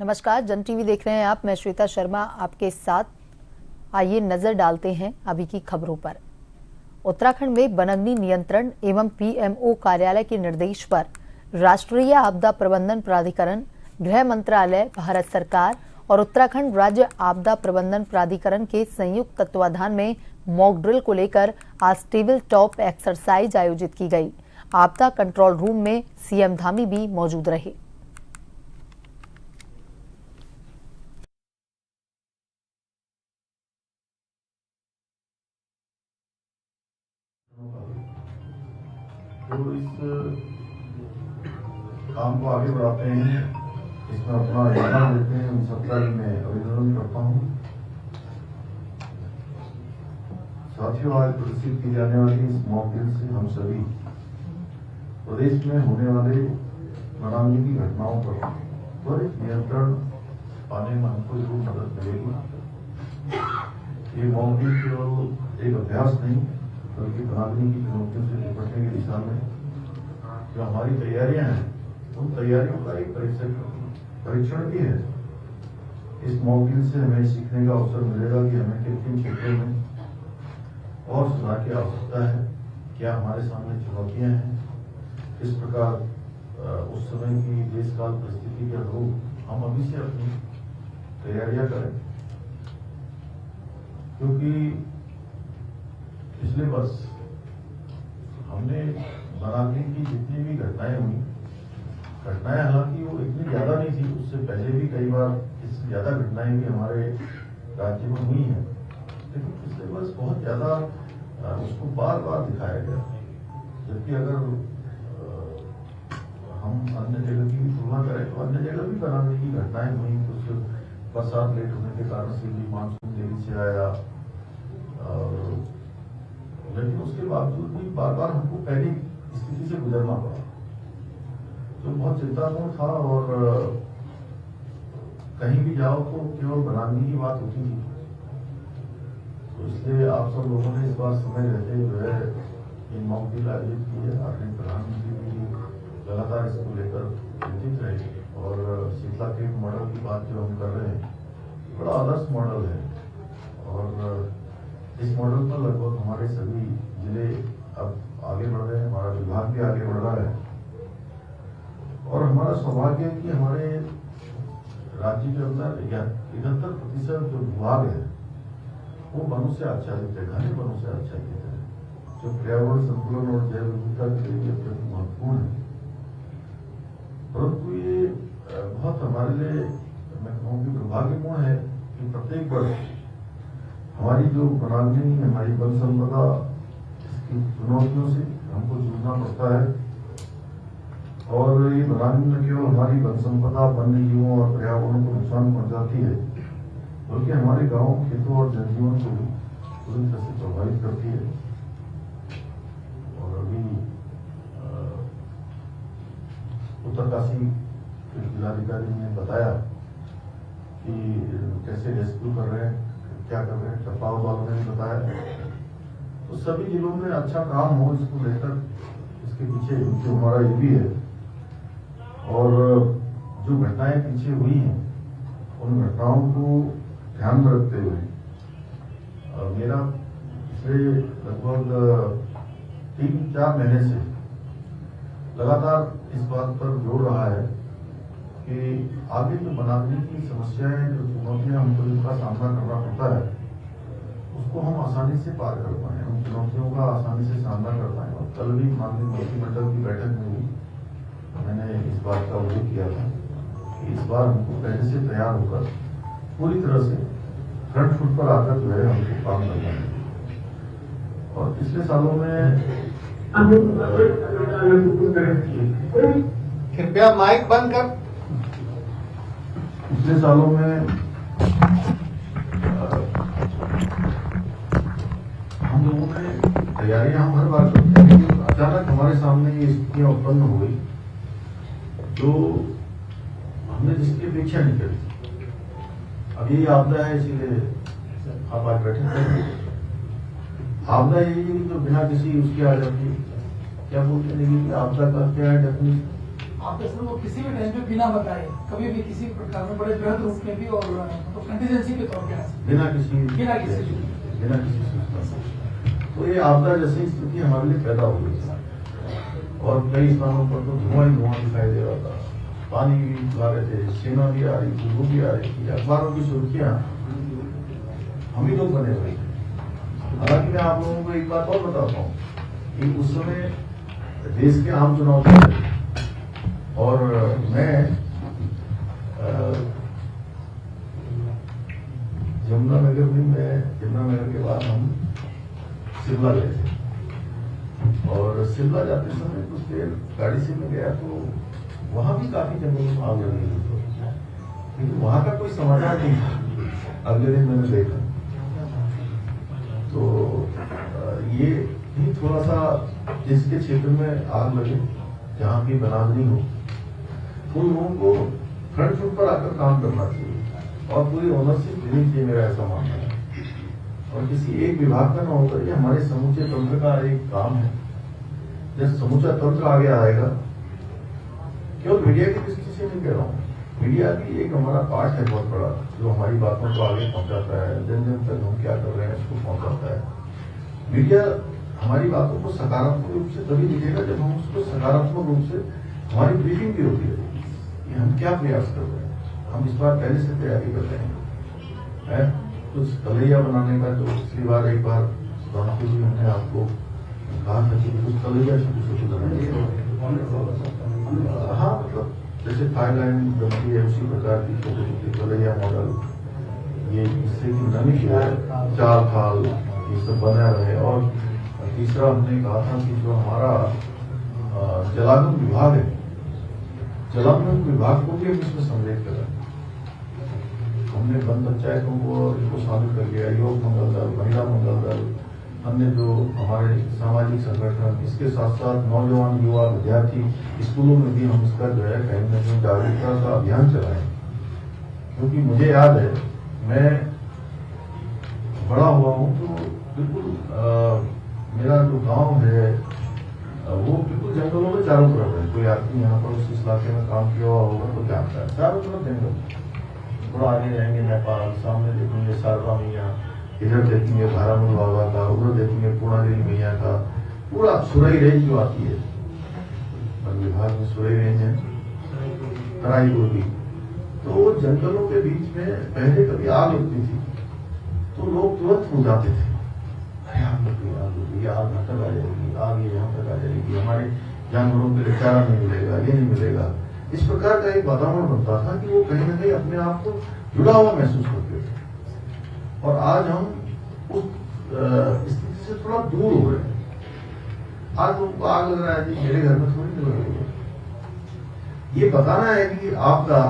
नमस्कार, जन टीवी देख रहे हैं आप। मैं श्वेता शर्मा आपके साथ। आइए नजर डालते हैं अभी की खबरों पर। उत्तराखंड में वनाग्नि नियंत्रण एवं पीएमओ कार्यालय के निर्देश पर राष्ट्रीय आपदा प्रबंधन प्राधिकरण, गृह मंत्रालय, भारत सरकार और उत्तराखंड राज्य आपदा प्रबंधन प्राधिकरण के संयुक्त तत्वाधान में मॉक ड्रिल को लेकर आज टेबल टॉप एक्सरसाइज आयोजित की गई। आपदा कंट्रोल रूम में सीएम धामी भी मौजूद रहे। तो इस काम को आगे बढ़ाते हैं, इसमें अपना योगदान देते हैं, उन सबका मैं अभिनंदन करता हूँ। साथियों, आज प्रदर्शित की जाने वाली इस मॉक ड्रिल से हम सभी प्रदेश में होने वाले वनाग्नि की घटनाओं पर त्वरित नियंत्रण पाने में हमको जरूर मदद मिलेगी। ये मॉक ड्रिल केवल एक अभ्यास नहीं बल्कि वनाग्नि की चुनौतियों से निपटने की दिशा में जो हमारी तैयारियां हैं, उन तैयारियों का एक परीक्षण भी है। इस मॉक ड्रिल से हमें सीखने का अवसर मिलेगा कि हमें किन किन क्षेत्रों में और सुधार की आवश्यकता है, क्या हमारे सामने चुनौतियां हैं, किस प्रकार उस समय की देशकाल परिस्थिति के अनुरूप हम अभी से अपनी तैयारियां करें। क्योंकि पिछले वर्ष हमने वनाग्नि की जितनी भी घटनाएं हुई, हालांकि वो इतनी ज्यादा नहीं थी, उससे पहले भी कई बार इससे ज्यादा घटनाएं भी हमारे राज्य में हुई हैं, लेकिन पिछले वर्ष बहुत ज्यादा उसको बार बार दिखाया गया। जबकि अगर हम अन्य जगह की भी तुलना करें तो अन्य जगह भी वनाग्नि की घटनाएं हुई। कुछ बरसात लेट होने के कारण से भी मानसून देरी से आया, लेकिन उसके बावजूद भी बार बार हमको पहली स्थिति से गुजरना पड़ा, जो बहुत चिंतापूर्ण था। और कहीं भी जाओ तो केवल वनाग्नि की बात होती थी। तो इसलिए आप सब लोगों ने इस बार समय रहते हुए ये मॉक ड्रिल आयोजित की है। आदरणीय प्रधानमंत्री भी लगातार इसको लेकर चिंतित रहे। और शीतला केव मॉडल की बात जो हम कर रहे हैं, बड़ा आदर्श मॉडल है और इस मॉडल पर लगभग हमारे सभी जिले अब आगे बढ़ रहे हैं, हमारा विभाग भी आगे बढ़ रहा है। और हमारा सौभाग्य है कि हमारे राज्य के अंदर 71% जो विभाग है वो वनों से आच्छादित है, घने वनों से आच्छादित है, जो पर्यावरण संतुलन और जैव विविधता के लिए अत्यंत महत्वपूर्ण है। परंतु ये बहुत हमारे लिए मैं कहूँ कि दुर्भाग्यपूर्ण है कि प्रत्येक वर्ष हमारी जो वनाग्नि, हमारी वन संपदा, इसकी चुनौतियों से हमको जूझना पड़ता है। और ये वनाग्नि न केवल हमारी वन संपदा, वन्य जीवों और पर्यावरण को नुकसान पहुंचाती है, बल्कि हमारे गांवों, खेतों और जनजीवन को भी पूरी तरह से प्रभावित करती है। और अभी उत्तरकाशी के जिलाधिकारी ने बताया कि कैसे रेस्क्यू कर रहे हैं, क्या कर रहे हैं। चंपावत वालों ने भी बताया। तो सभी जिलों में अच्छा काम हो इसको लेकर, इसके पीछे जो हमारा ये भी है। और जो घटनाएं पीछे हुई हैं, उन घटनाओं को ध्यान में रखते हुए मेरा पिछले लगभग 3-4 महीने से लगातार इस बात पर जोर रहा है कि आगे जो वनाग्नि की समस्याएं, जो चुनौतियां हमको जिनका सामना करना पड़ता है, उसको हम आसानी से पार कर पाए, उन चुनौतियों का आसानी से सामना कर पाए। और कल भी माननीय मंत्रिमंडल की बैठक में भी मैंने इस बात का उल्लेख किया था कि इस बार हमको पहले से तैयार होकर पूरी तरह से फ्रंट फुट पर आकर जो है हमको काम करना है। और पिछले सालों में कृपया माइक बंद कर। पिछले सालों में हम लोगों ने तैयारियां हम हर बार करते हैं, लेकिन अचानक हमारे सामने ये स्थितियां उत्पन्न हो गई जो हमने जिसकी अपेक्षा नहीं करी। अब यही आपदा है, इसीलिए आप आज बैठे थे। आपदा यही है जो बिना किसी उसके आ जाती है। क्या बोलते हैं कि आपदा का क्या है डेफिनेशन? आपदा सर वो किसी भी टाइम पे बिना बताए कभी भी किसी प्रकार में बड़े बृहद रूप में भी और तो कंटीजेंसी के तौर पे बिना किसी तो ये आपदा जैसी स्थिति हमारे लिए पैदा हो गई और कई स्थानों पर तो धुआं ही धुआं दिखाई दे रहा था, पानी भी ला रहे थे, सेना भी आ रही थी, वो भी आ रही थी, अखबारों की सुर्खियां हम ही लोग बने हुए थे। हालांकि मैं आप लोगों को एक बात और बताता हूँ कि उस समय देश के आम चुनाव चल रहे थे और मैं यमुनानगर के बाद हम शिमला गए थे और शिमला जाते समय कुछ देर गाड़ी से मैं गया तो वहां भी काफी जंगलों में आग लगी हुई थी, लेकिन वहां का कोई समाचार नहीं था। अगले दिन मैंने देखा तो ये भी थोड़ा सा जिसके क्षेत्र में आग लगे, जहाँ की बनावनी हो, उन लोगों को फ्रंट फुट पर आकर काम करना चाहिए और पूरी ओनरशिप लेनी चाहिए, मेरा ऐसा मानना है। और किसी एक विभाग का ना होकर ये हमारे समूचे तंत्र का एक काम है। जब समूचा तंत्र आगे आएगा, केवल मीडिया की दृष्टि से नहीं कह रहा हूँ, मीडिया भी एक हमारा पार्ट है बहुत बड़ा, जो हमारी बातों को आगे पहुंचाता है, जन जन तक हम क्या कर रहे हैं उसको पहुंचाता है। मीडिया हमारी बातों को सकारात्मक रूप से तभी दिखेगा जब हम उसको सकारात्मक रूप से हमारी ब्रीफिंग भी होती रहेगी कि हम क्या प्रयास कर रहे हैं, हम इस बार पहले से तैयारी कर रहे हैं। कुछ तलैया बनाने का जो पिछली बार एक बार रामपुर जी हमने आपको कहा था कि कुछ तलैया छोटे बनाएंगे। हाँ, मतलब जैसे थाईलैंड बनती है उसी प्रकार की छोटे छोटे तलैया मॉडल, ये इससे कि नमी जो है चाल खाल ये सब बना रहे। और तीसरा हमने कहा था कि जो हमारा जलागम विभाग है, जलागम विभाग को भी हम इसमें सम्मिलित करें। हमने वन पंचायतों को इसको शामिल कर लिया, युवक मंगल दल, महिला मंगल दल, अन्य जो हमारे सामाजिक संगठन, इसके साथ साथ नौजवान युवा विद्यार्थी स्कूलों में भी हम इसका जो है कहीं न कहीं जागरूकता का अभियान चलाएं। क्योंकि मुझे याद है मैं बड़ा हुआ हूँ तो बिल्कुल मेरा जो गांव है वो बिल्कुल जंगलों में चारों तरफ है। कोई आदमी यहाँ पर उस इलाके में काम किया हुआ होगा तो जानता है, चारों तरफ जंगल। थोड़ा आगे जाएंगे नेपाल, सामने देखेंगे शारदा मैया, इधर देखेंगे भारामुल बाबा का, उधर देखेंगे पूर्णागिरी मैया का, पूरा सुरई रेंज जो आती है, वन विभाग में सुरई रेंज है, तराई बोली। तो वो जंगलों के बीच में पहले कभी आग लगती थी तो लोग तुरंत हो जाते थे, अरे आग लग गई, आग लग गई, आग यहाँ तक आ जाएगी, आग ये यहाँ तक आ जाएगी, हमारे जानवरों के लिए चारा नहीं मिलेगा, ये नहीं मिलेगा। इस प्रकार का एक वातावरण बनता था कि वो कहीं ना कहीं अपने आप को जुड़ा हुआ महसूस करते थे। और आज हम उस स्थिति से थोड़ा दूर हो रहे हैं। आज उनको आग लग रहा है कि मेरे घर में थोड़ी नहीं लग रही है। ये बताना है कि आपदा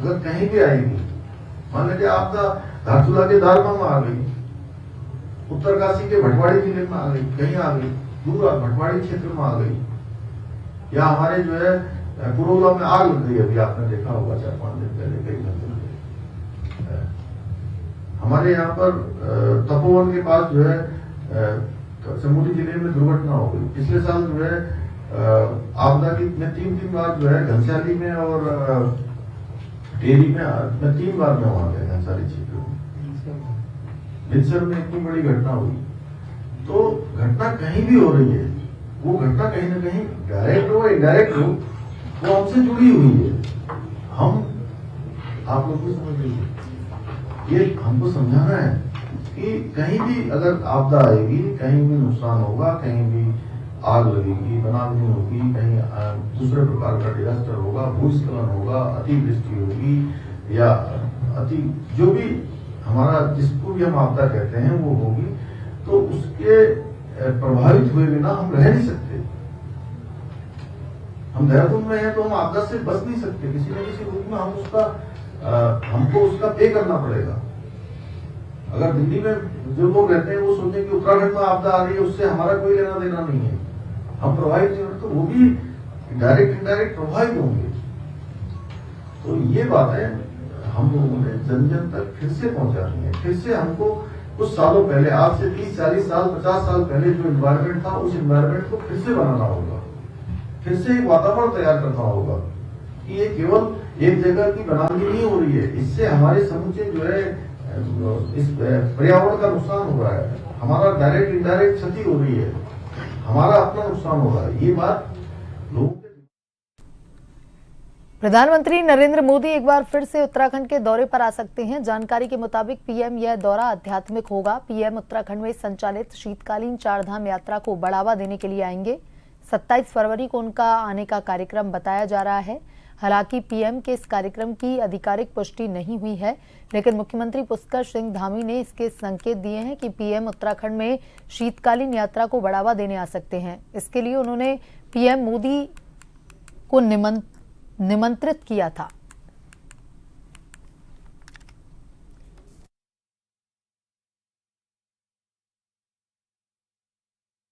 अगर कहीं भी आएगी, मान लीजिए आपदा धारचूला के दारमा में आ गई, उत्तरकाशी के भटवाड़ी जिले में आ गई, कहीं आ गई, दूर भटवाड़ी क्षेत्र में आ गई, या हमारे जो है पुरोला में आग लग गई, अभी आपने देखा होगा 4-5 दिन पहले, कई घंटे। हमारे यहाँ पर तपोवन के पास जो है चमोली जिले में दुर्घटना हो गई। पिछले साल जो है आपदा की मैं 3 बार जो है घनसाली में और टेरी में मैं 3 बार में वहां गया, घनसाली क्षेत्र में, बिलसर में इतनी बड़ी घटना हुई। तो घटना कहीं भी हो रही है, वो घटना कहीं ना कहीं डायरेक्ट हो इनडायरेक्ट हो, वो हमसे जुड़ी हुई है। हम आप लोग भी समझ लीजिए, ये हमको समझाना है कि कहीं भी अगर आपदा आएगी, कहीं भी नुकसान होगा, कहीं भी आग लगेगी, बनावनी होगी, कहीं दूसरे प्रकार का डिजास्टर होगा, भूस्खलन होगा, अतिवृष्टि होगी, या अति जो भी हमारा जिसको भी हम आपदा कहते हैं वो होगी, तो उसके प्रभावित हुए बिना हम रह नहीं सकते। हम देहरादून में हैं तो हम आपदा से बच नहीं सकते, किसी न किसी रूप में हम उसका हमको उसका पे करना पड़ेगा। अगर दिल्ली में जो लोग रहते हैं वो सोचते हैं कि उत्तराखंड में आपदा आ रही है, उससे हमारा कोई लेना देना नहीं है, हम प्रभावित नहीं होंगे, तो वो भी डायरेक्ट इनडायरेक्ट प्रभावित होंगे। तो ये बातें हम लोगों ने जन जन तक फिर से पहुंचानी है। फिर से हमको कुछ सालों पहले, आज से 30-40 साल 50 साल पहले जो एनवायरमेंट था, उस एनवायरमेंट को फिर से बनाना होगा, फिर से एक वातावरण तैयार करना होगा कि ये केवल एक जगह की बनानी नहीं हो रही है, इससे हमारे समूचे जो है इस पर्यावरण का नुकसान हो रहा है, हमारा डायरेक्ट इनडायरेक्ट क्षति हो रही है, हमारा अपना नुकसान हो रहा है। ये बात लोगों के प्रधानमंत्री नरेंद्र मोदी एक बार फिर से उत्तराखंड के दौरे पर आ सकते हैं। जानकारी के मुताबिक पीएम यह दौरा आध्यात्मिक होगा। पीएम उत्तराखंड में संचालित शीतकालीन चारधाम यात्रा को बढ़ावा देने के लिए आएंगे। 27 फरवरी को उनका आने का कार्यक्रम बताया जा रहा है। हालांकि पीएम के इस कार्यक्रम की आधिकारिक पुष्टि नहीं हुई है, लेकिन मुख्यमंत्री पुष्कर सिंह धामी ने इसके संकेत दिए हैं कि पीएम उत्तराखंड में शीतकालीन यात्रा को बढ़ावा देने आ सकते हैं। इसके लिए उन्होंने पीएम मोदी को निमंत्रित किया था।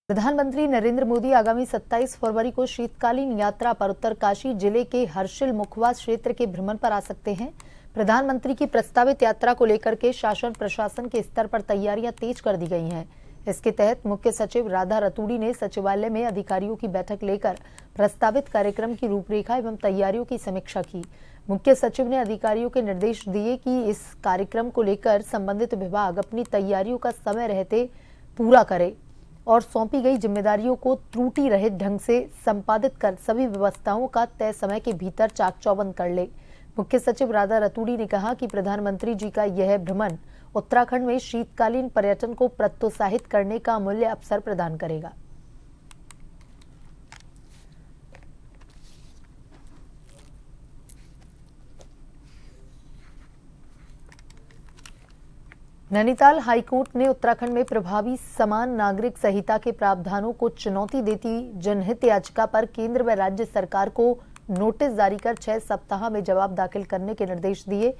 प्रधानमंत्री नरेंद्र मोदी आगामी 27 फरवरी को शीतकालीन यात्रा पर उत्तरकाशी जिले के हर्षिल मुखवा क्षेत्र के भ्रमण पर आ सकते हैं। प्रधानमंत्री की प्रस्तावित यात्रा को लेकर के शासन प्रशासन के स्तर पर तैयारियां तेज कर दी गई हैं। इसके तहत मुख्य सचिव राधा रतूड़ी ने सचिवालय में अधिकारियों की बैठक लेकर प्रस्तावित कार्यक्रम की रूपरेखा एवं तैयारियों की समीक्षा की। मुख्य सचिव ने अधिकारियों के निर्देश दिए कि इस कार्यक्रम को लेकर संबंधित विभाग अपनी तैयारियों का समय रहते पूरा करे और सौंपी गई जिम्मेदारियों को त्रुटि रहित ढंग से संपादित कर सभी व्यवस्थाओं का तय समय के भीतर चाक चौबंद कर ले। मुख्य सचिव राधा रतूड़ी ने कहा कि प्रधानमंत्री जी का यह भ्रमण उत्तराखंड में शीतकालीन पर्यटन को प्रोत्साहित करने का अमूल्य अवसर प्रदान करेगा। नैनीताल हाईकोर्ट ने उत्तराखंड में प्रभावी समान नागरिक संहिता के प्रावधानों को चुनौती देती जनहित याचिका पर केंद्र व राज्य सरकार को नोटिस जारी कर 6 सप्ताह में जवाब दाखिल करने के निर्देश दिए।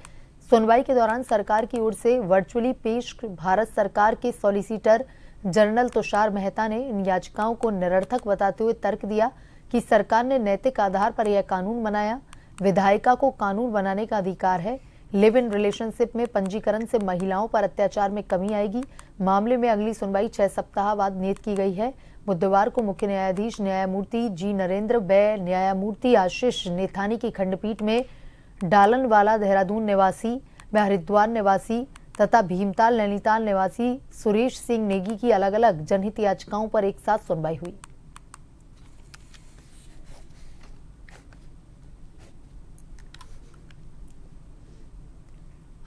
सुनवाई के दौरान सरकार की ओर से वर्चुअली पेश भारत सरकार के सॉलिसिटर जनरल तुषार मेहता ने इन याचिकाओं को निरर्थक बताते हुए तर्क दिया कि सरकार ने नैतिक आधार पर यह कानून बनाया। विधायिका को कानून बनाने का अधिकार है। लिव इन रिलेशनशिप में पंजीकरण से महिलाओं पर अत्याचार में कमी आएगी। मामले में अगली सुनवाई 6 सप्ताह बाद नियत की गई है। बुधवार को मुख्य न्यायाधीश न्यायमूर्ति जी नरेंद्र व न्यायमूर्ति आशीष नेथानी की खंडपीठ में डालनवाला देहरादून निवासी व हरिद्वार निवासी तथा भीमताल नैनीताल निवासी सुरेश सिंह नेगी की अलग अलग जनहित याचिकाओं पर एक साथ सुनवाई हुई।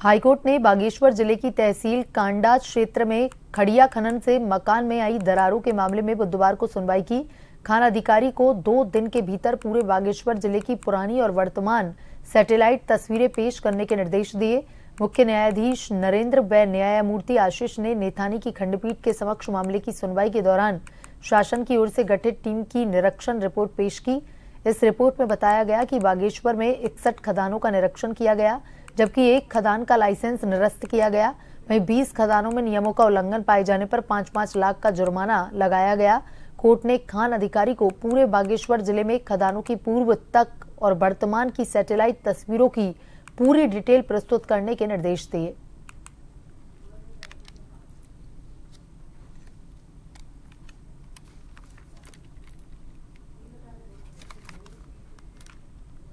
हाईकोर्ट ने बागेश्वर जिले की तहसील कांडा क्षेत्र में खड़िया खनन से मकान में आई दरारों के मामले में बुधवार को सुनवाई की। खान अधिकारी को 2 दिन के भीतर पूरे बागेश्वर जिले की पुरानी और वर्तमान सैटेलाइट तस्वीरें पेश करने के निर्देश दिए। मुख्य न्यायाधीश नरेंद्र व न्यायमूर्ति आशीष ने नेथानी की खंडपीठ के समक्ष मामले की सुनवाई के दौरान शासन की ओर से गठित टीम की निरीक्षण रिपोर्ट पेश की। इस रिपोर्ट में बताया गया कि बागेश्वर में 61 खदानों का निरीक्षण किया गया, जबकि एक खदान का लाइसेंस निरस्त किया गया। वहीं 20 खदानों में नियमों का उल्लंघन पाए जाने पर 5-5 लाख का जुर्माना लगाया गया। कोर्ट ने खान अधिकारी को पूरे बागेश्वर जिले में खदानों की पूर्व तक और वर्तमान की सैटेलाइट तस्वीरों की पूरी डिटेल प्रस्तुत करने के निर्देश दिए।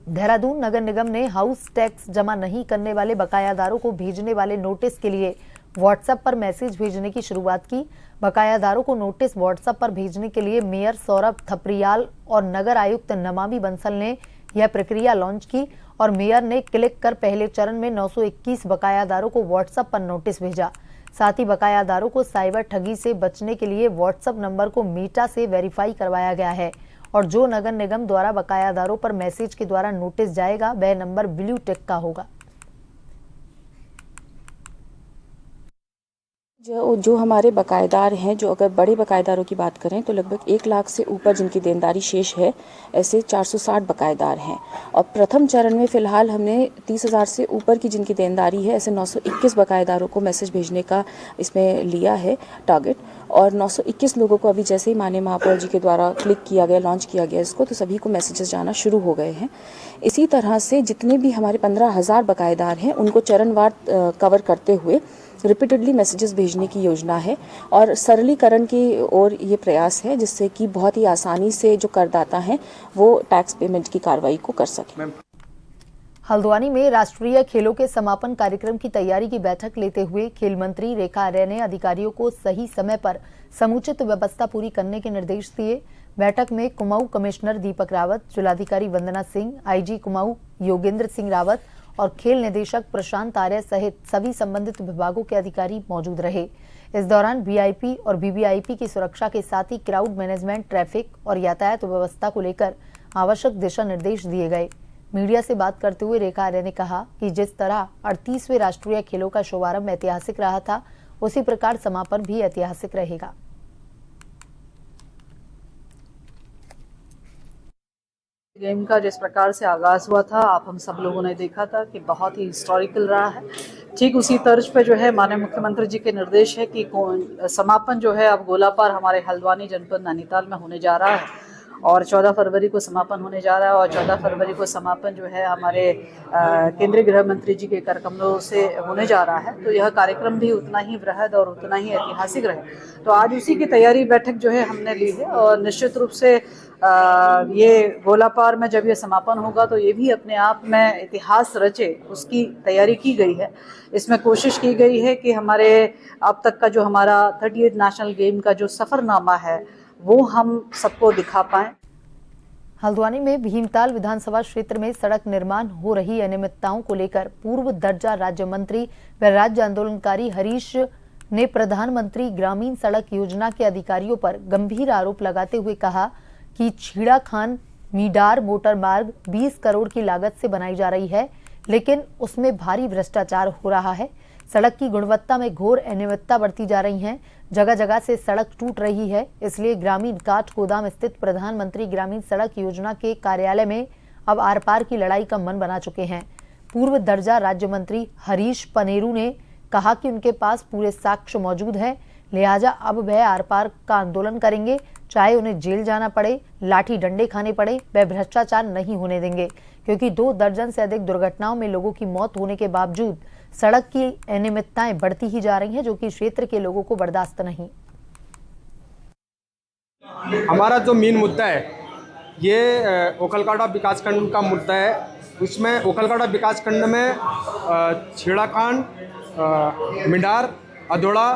देहरादून नगर निगम ने हाउस टैक्स जमा नहीं करने वाले बकायादारों को भेजने वाले नोटिस के लिए व्हाट्सएप पर मैसेज भेजने की शुरुआत की। बकायादारों को नोटिस व्हाट्सएप पर भेजने के लिए मेयर सौरभ थपरियाल और नगर आयुक्त नमामि बंसल ने यह प्रक्रिया लॉन्च की और मेयर ने क्लिक कर पहले चरण में 921 बकायादारों को व्हाट्सएप पर नोटिस भेजा। साथ ही बकायादारों को साइबर ठगी से बचने के लिए व्हाट्सएप नंबर को मीटा से वेरीफाई करवाया गया है और जो नगर निगम द्वारा बकायादारों पर मैसेज के द्वारा नोटिस जाएगा वह नंबर ब्लू टिक का होगा। जो हमारे बकायेदार हैं, जो अगर बड़े बकायेदारों की बात करें तो लगभग 1 लाख से ऊपर जिनकी देनदारी शेष है, ऐसे 460 बकायेदार हैं। और प्रथम चरण में फ़िलहाल हमने 30,000 से ऊपर की जिनकी देनदारी है, ऐसे 921 बकायेदारों को मैसेज भेजने का इसमें लिया है टारगेट। और 921 लोगों को अभी जैसे ही माननीय महापौर जी के द्वारा क्लिक किया गया, लॉन्च किया गया इसको, तो सभी को मैसेजेस जाना शुरू हो गए हैं। इसी तरह से जितने भी हमारे 15,000 बकायेदार हैं उनको चरणवार कवर करते हुए रिपीटेडली मैसेजेस भेजने की योजना है और सरलीकरण की ओर ये प्रयास है, जिससे कि बहुत ही आसानी से जो करदाता हैं वो टैक्स पेमेंट की कार्रवाई को कर सकें। हल्द्वानी में राष्ट्रीय खेलों के समापन कार्यक्रम की तैयारी की बैठक लेते हुए खेल मंत्री रेखा आर्य ने अधिकारियों को सही समय पर समुचित व्यवस्था पूरी करने के निर्देश दिए। बैठक में कुमाऊं कमिश्नर दीपक रावत, जिलाधिकारी वंदना सिंह, आईजी कुमाऊं योगेंद्र सिंह रावत और खेल निदेशक प्रशांत आर्य सहित सभी संबंधित विभागों के अधिकारी मौजूद रहे। इस दौरान वीआईपी और वीवीआईपी की सुरक्षा के साथ ही क्राउड मैनेजमेंट, ट्रैफिक और यातायात व्यवस्था को लेकर आवश्यक दिशा निर्देश दिए गए। मीडिया से बात करते हुए रेखा आर्य ने कहा कि जिस तरह 38वें राष्ट्रीय खेलों का शुभारंभ ऐतिहासिक रहा था, उसी प्रकार समापन भी ऐतिहासिक रहेगा। गेम का जिस प्रकार से आगाज हुआ था, आप हम सब लोगों ने देखा था कि बहुत ही हिस्टोरिकल रहा है। ठीक उसी तर्ज पे जो है माननीय मुख्यमंत्री जी के निर्देश है कि समापन जो है अब गोलापार हमारे हल्द्वानी जनपद नैनीताल में होने जा रहा है और 14 फरवरी को समापन होने जा रहा है। और 14 फरवरी को समापन जो है हमारे केंद्रीय गृह मंत्री जी के कर कमलों से होने जा रहा है। तो यह कार्यक्रम भी उतना ही वृहद और उतना ही ऐतिहासिक रहे। तो आज उसी की तैयारी बैठक जो है हमने ली है और निश्चित रूप से ये गोलापार में जब ये समापन होगा तो ये भी अपने आप में इतिहास रचे, उसकी तैयारी की गई है। इसमें कोशिश की गई है कि हमारे अब तक का जो हमारा 38 नेशनल गेम का जो सफरनामा है वो हम सबको दिखा पाएं। हल्द्वानी में भीमताल विधानसभा क्षेत्र में सड़क निर्माण हो रही अनियमितताओं को लेकर पूर्व दर्जा राज्य मंत्री व राज्य आंदोलनकारी हरीश ने प्रधानमंत्री ग्रामीण सड़क योजना के अधिकारियों पर गंभीर आरोप लगाते हुए कहा कि छीड़ा खान मीडार मोटर मार्ग 20 करोड़ की लागत से बनाई जा रही है, लेकिन उसमें भारी भ्रष्टाचार हो रहा है। सड़क की गुणवत्ता में घोर अनियमितता बढ़ती जा रही है, जगह जगह से सड़क टूट रही है। इसलिए ग्रामीण काठ गोदाम स्थित प्रधानमंत्री ग्रामीण सड़क योजना के कार्यालय में अब आर पार की लड़ाई का मन बना चुके हैं। पूर्व दर्जा राज्य मंत्री हरीश पनेरू ने कहा कि उनके पास पूरे साक्ष्य मौजूद हैं, लिहाजा अब वह आर पार का आंदोलन करेंगे, चाहे उन्हें जेल जाना पड़े, लाठी डंडे खाने पड़े, वह भ्रष्टाचार नहीं होने देंगे। क्योंकि 2 दर्जन से अधिक दुर्घटनाओं में लोगों की मौत होने के बावजूद सड़क की अनियमितताएं बढ़ती ही जा रही हैं, जो कि क्षेत्र के लोगों को बर्दाश्त नहीं। हमारा जो मेन मुद्दा है ये ओखलकाड़ा विकासखंड का मुद्दा है। उसमें ओखलकाड़ा विकासखंड में छेड़ाखान, मिडार, अधोड़ा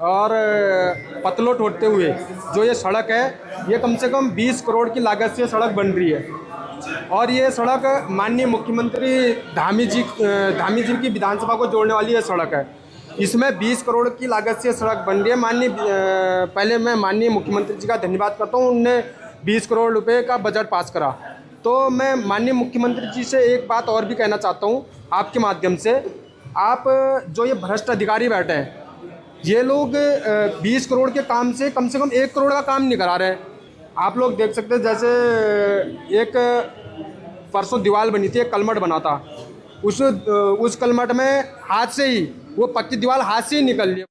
और पतलोट होते हुए जो ये सड़क है, ये कम से कम 20 करोड़ की लागत से सड़क बन रही है। और ये सड़क माननीय मुख्यमंत्री धामी जी की विधानसभा को जोड़ने वाली ये सड़क है। इसमें 20 करोड़ की लागत से सड़क बन रही है। पहले मैं माननीय मुख्यमंत्री जी का धन्यवाद करता हूँ, उनने 20 करोड़ रुपए का बजट पास करा। तो मैं माननीय मुख्यमंत्री जी से एक बात और भी कहना चाहता हूँ आपके माध्यम से। आप जो ये भ्रष्ट अधिकारी बैठे हैं, ये लोग 20 करोड़ के काम से कम 1 करोड़ का काम नहीं करा रहे हैं। आप लोग देख सकते हैं, जैसे एक परसों दीवार बनी थी, एक कलमट बना था, उस कलमट में हाथ से ही वो पक्की दीवार हाथ से ही निकल ली।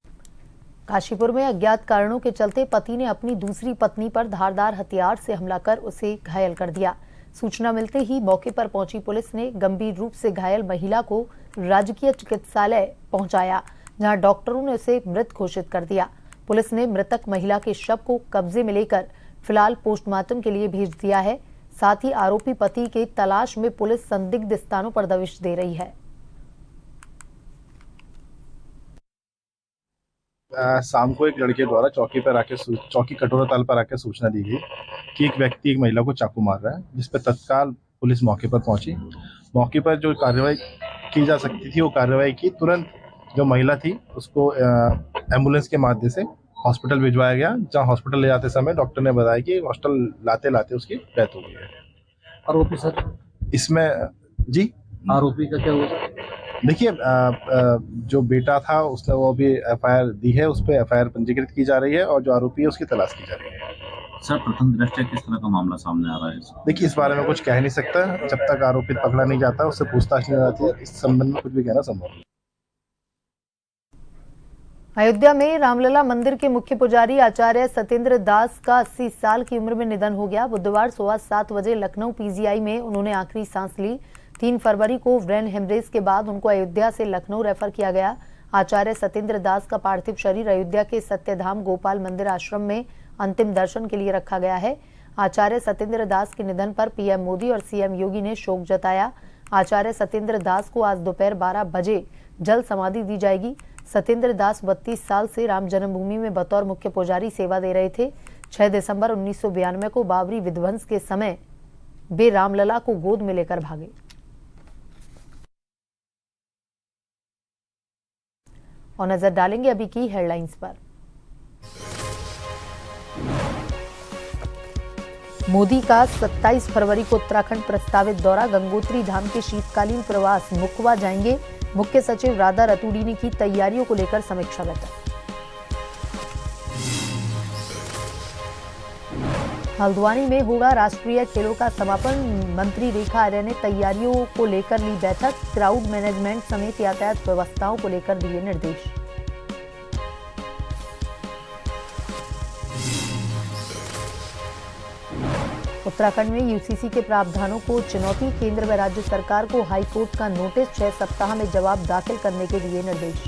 काशीपुर में अज्ञात कारणों के चलते पति ने अपनी दूसरी पत्नी पर धारदार हथियार से हमला कर उसे घायल कर दिया। सूचना मिलते ही मौके पर पहुंची पुलिस ने गंभीर रूप से घायल महिला को राजकीय चिकित्सालय पहुंचाया, जहां डॉक्टरों ने उसे मृत घोषित कर दिया। पुलिस ने मृतक महिला के शव को कब्जे में लेकर फिलहाल पोस्टमार्टम के लिए भेज दिया है। साथ ही आरोपी पति के तलाश में पुलिस संदिग्ध स्थानों पर दबिश दे रही है। शाम को एक लड़के द्वारा चौकी कटोरा ताल पर आके सूचना दी गई कि एक व्यक्ति एक महिला को चाकू मार रहा है, जिस पर तत्काल पुलिस मौके पर पहुंची। मौके पर जो कार्रवाई की जा सकती थी वो कार्रवाई की। तुरंत जो महिला थी उसको एम्बुलेंस के माध्यम से हॉस्पिटल भिजवाया गया, जहां हॉस्पिटल ले जाते समय डॉक्टर ने बताया कि हॉस्पिटल लाते लाते उसकी डेथ हो गई है। आरोपी सर इसमें जी आरोपी का क्या हुआ? देखिए जो बेटा था उसने वो भी एफआईआर दी है, उस पर एफआईआर पंजीकृत की जा रही है और जो आरोपी है उसकी तलाश की जा रही है। सर, प्रथम दृष्टया किस तरह का मामला सामने आ रहा है? देखिए इस बारे में कुछ कह नहीं सकता, जब तक आरोपित पकड़ा नहीं जाता, उससे पूछताछ नहीं आती है, इस संबंध में कुछ भी कहना संभव नहीं। अयोध्या में रामलला मंदिर के मुख्य पुजारी आचार्य सत्येंद्र दास का 80 साल की उम्र में निधन हो गया। बुधवार सुबह 7 बजे लखनऊ पीजीआई में उन्होंने आखिरी सांस ली। 3 फरवरी को ब्रेन हेमरेज के बाद उनको अयोध्या से लखनऊ रेफर किया गया। आचार्य सत्येंद्र दास का पार्थिव शरीर अयोध्या के सत्यधाम गोपाल मंदिर आश्रम में अंतिम दर्शन के लिए रखा गया है। आचार्य सत्येंद्र दास के निधन पर पीएम मोदी और सीएम योगी ने शोक जताया। आचार्य सत्येंद्र दास को आज दोपहर 12 बजे जल समाधि दी जाएगी। सत्येंद्र दास 32 साल से राम जन्मभूमि में बतौर मुख्य पुजारी सेवा दे रहे थे। 6 दिसंबर 1992 को बाबरी विध्वंस के समय वे रामलला को गोद में लेकर भागे। और नजर डालेंगे अभी की हेडलाइंस पर। मोदी का 27 फरवरी को उत्तराखंड प्रस्तावित दौरा, गंगोत्री धाम के शीतकालीन प्रवास मुखवा जाएंगे। मुख्य सचिव राधा रतूड़ी ने की तैयारियों को लेकर समीक्षा बैठक। हल्द्वानी में होगा राष्ट्रीय खेलों का समापन, मंत्री रेखा आर्य ने तैयारियों को लेकर ली बैठक। क्राउड मैनेजमेंट समेत यातायात व्यवस्थाओं को लेकर दिए निर्देश। उत्तराखंड में यूसीसी के प्रावधानों को चुनौती, केंद्र व राज्य सरकार को हाईकोर्ट का नोटिस, 6 सप्ताह में जवाब दाखिल करने के दिए निर्देश।